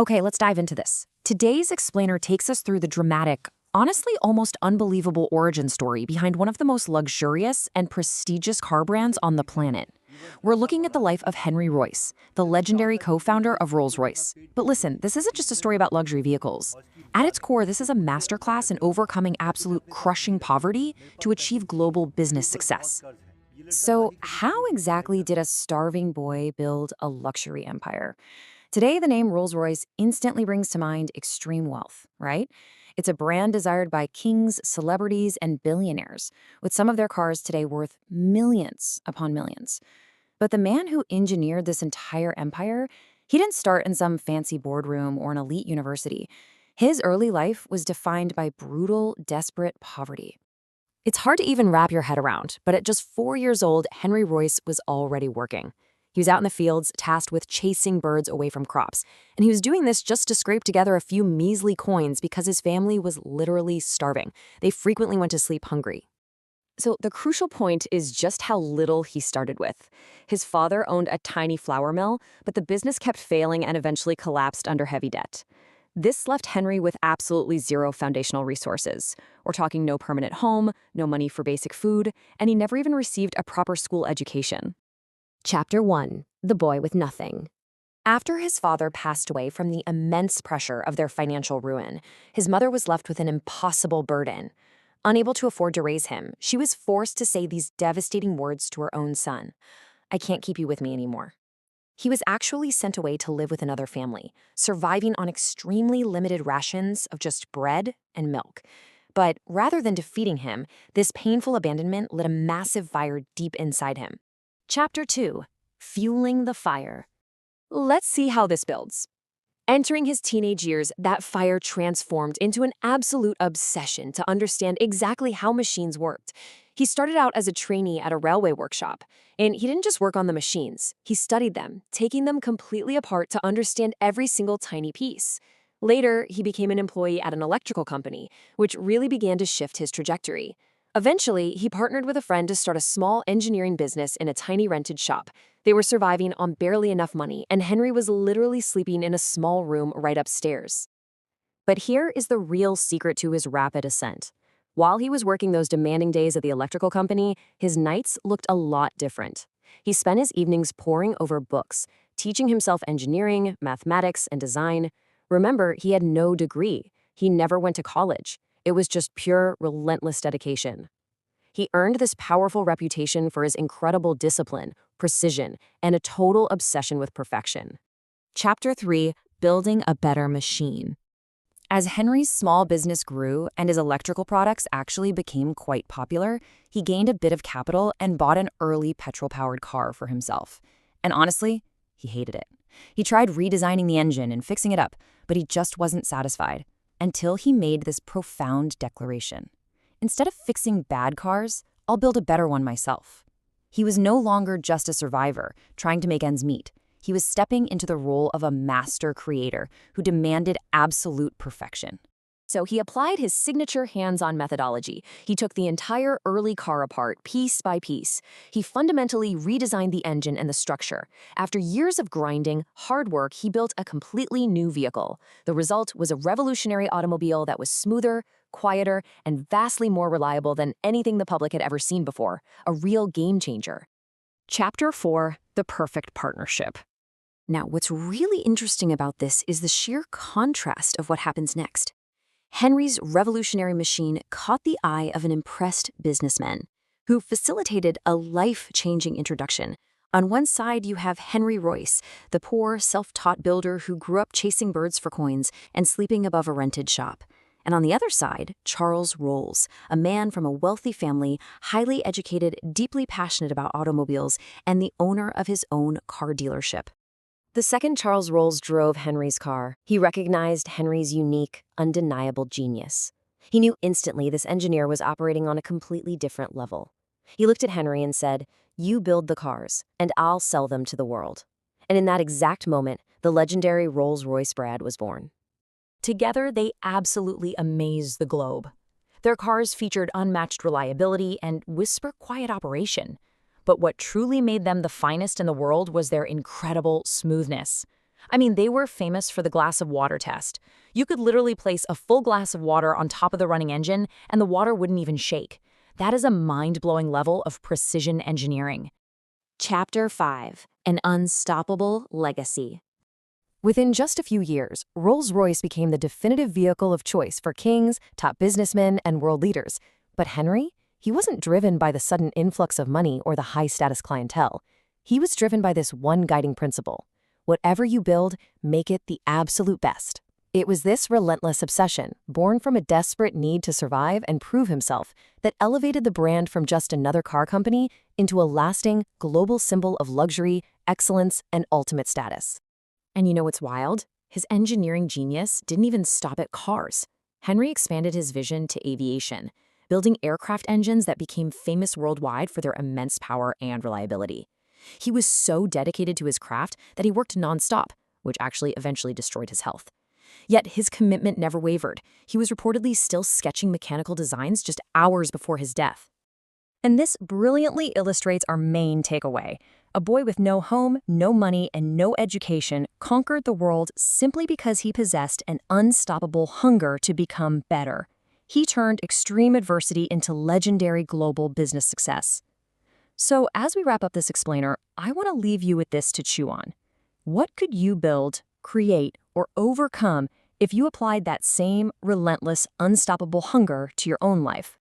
Okay, let's dive into this. Today's explainer takes us through the dramatic, honestly almost unbelievable origin story behind one of the most luxurious and prestigious car brands on the planet. We're looking at the life of Henry Royce, the legendary co-founder of Rolls-Royce. But listen, this isn't just a story about luxury vehicles. At its core, this is a masterclass in overcoming absolute crushing poverty to achieve global business success. So, how exactly did a starving boy build a luxury empire? Today, the name Rolls-Royce instantly brings to mind extreme wealth, right? It's a brand desired by kings, celebrities, and billionaires, with some of their cars today worth millions upon millions. But the man who engineered this entire empire, he didn't start in some fancy boardroom or an elite university. His early life was defined by brutal, desperate poverty. It's hard to even wrap your head around, but at just 4 years old, Henry Royce was already working. He was out in the fields, tasked with chasing birds away from crops. And he was doing this just to scrape together a few measly coins because his family was literally starving. They frequently went to sleep hungry. So the crucial point is just how little he started with. His father owned a tiny flour mill, but the business kept failing and eventually collapsed under heavy debt. This left Henry with absolutely zero foundational resources. We're talking no permanent home, no money for basic food, and he never even received a proper school education. Chapter 1. The Boy with Nothing. After his father passed away from the immense pressure of their financial ruin, his mother was left with an impossible burden. Unable to afford to raise him, she was forced to say these devastating words to her own son: "I can't keep you with me anymore." He was actually sent away to live with another family, surviving on extremely limited rations of just bread and milk. But rather than defeating him, this painful abandonment lit a massive fire deep inside him. Chapter 2. Fueling the Fire. Let's see how this builds. Entering his teenage years, that fire transformed into an absolute obsession to understand exactly how machines worked. He started out as a trainee at a railway workshop, and he didn't just work on the machines. He studied them, taking them completely apart to understand every single tiny piece. Later, he became an employee at an electrical company, which really began to shift his trajectory. Eventually, he partnered with a friend to start a small engineering business in a tiny rented shop. They were surviving on barely enough money, and Henry was literally sleeping in a small room right upstairs. But here is the real secret to his rapid ascent. While he was working those demanding days at the electrical company, his nights looked a lot different. He spent his evenings poring over books, teaching himself engineering, mathematics, and design. Remember, he had no degree. He never went to college. It was just pure, relentless dedication. He earned this powerful reputation for his incredible discipline, precision, and a total obsession with perfection. Chapter 3. Building a Better Machine. As Henry's small business grew and his electrical products actually became quite popular, he gained a bit of capital and bought an early petrol-powered car for himself. And honestly, he hated it. He tried redesigning the engine and fixing it up, but he just wasn't satisfied, until he made this profound declaration. Instead of fixing bad cars, I'll build a better one myself. He was no longer just a survivor, trying to make ends meet. He was stepping into the role of a master creator who demanded absolute perfection. So he applied his signature hands-on methodology. He took the entire early car apart, piece by piece. He fundamentally redesigned the engine and the structure. After years of grinding, hard work, he built a completely new vehicle. The result was a revolutionary automobile that was smoother, quieter, and vastly more reliable than anything the public had ever seen before. A real game changer. Chapter 4. The Perfect Partnership. Now, what's really interesting about this is the sheer contrast of what happens next. Henry's revolutionary machine caught the eye of an impressed businessman who facilitated a life-changing introduction. On one side, you have Henry Royce, the poor, self-taught builder who grew up chasing birds for coins and sleeping above a rented shop. And on the other side, Charles Rolls, a man from a wealthy family, highly educated, deeply passionate about automobiles, and the owner of his own car dealership. The second Charles Rolls drove Henry's car, he recognized Henry's unique, undeniable genius. He knew instantly this engineer was operating on a completely different level. He looked at Henry and said, "You build the cars, and I'll sell them to the world." And in that exact moment, the legendary Rolls-Royce brand was born. Together, they absolutely amazed the globe. Their cars featured unmatched reliability and whisper-quiet operation. But what truly made them the finest in the world was their incredible smoothness. I mean, they were famous for the glass of water test. You could literally place a full glass of water on top of the running engine, and the water wouldn't even shake. That is a mind-blowing level of precision engineering. Chapter 5: An Unstoppable Legacy. Within just a few years, Rolls-Royce became the definitive vehicle of choice for kings, top businessmen, and world leaders. But Henry? He wasn't driven by the sudden influx of money or the high-status clientele. He was driven by this one guiding principle: whatever you build, make it the absolute best. It was this relentless obsession, born from a desperate need to survive and prove himself, that elevated the brand from just another car company into a lasting, global symbol of luxury, excellence, and ultimate status. And you know what's wild? His engineering genius didn't even stop at cars. Henry expanded his vision to aviation, building aircraft engines that became famous worldwide for their immense power and reliability. He was so dedicated to his craft that he worked nonstop, which actually eventually destroyed his health. Yet his commitment never wavered. He was reportedly still sketching mechanical designs just hours before his death. And this brilliantly illustrates our main takeaway. A boy with no home, no money, and no education conquered the world simply because he possessed an unstoppable hunger to become better. He turned extreme adversity into legendary global business success. So as we wrap up this explainer, I want to leave you with this to chew on. What could you build, create, or overcome if you applied that same relentless, unstoppable hunger to your own life?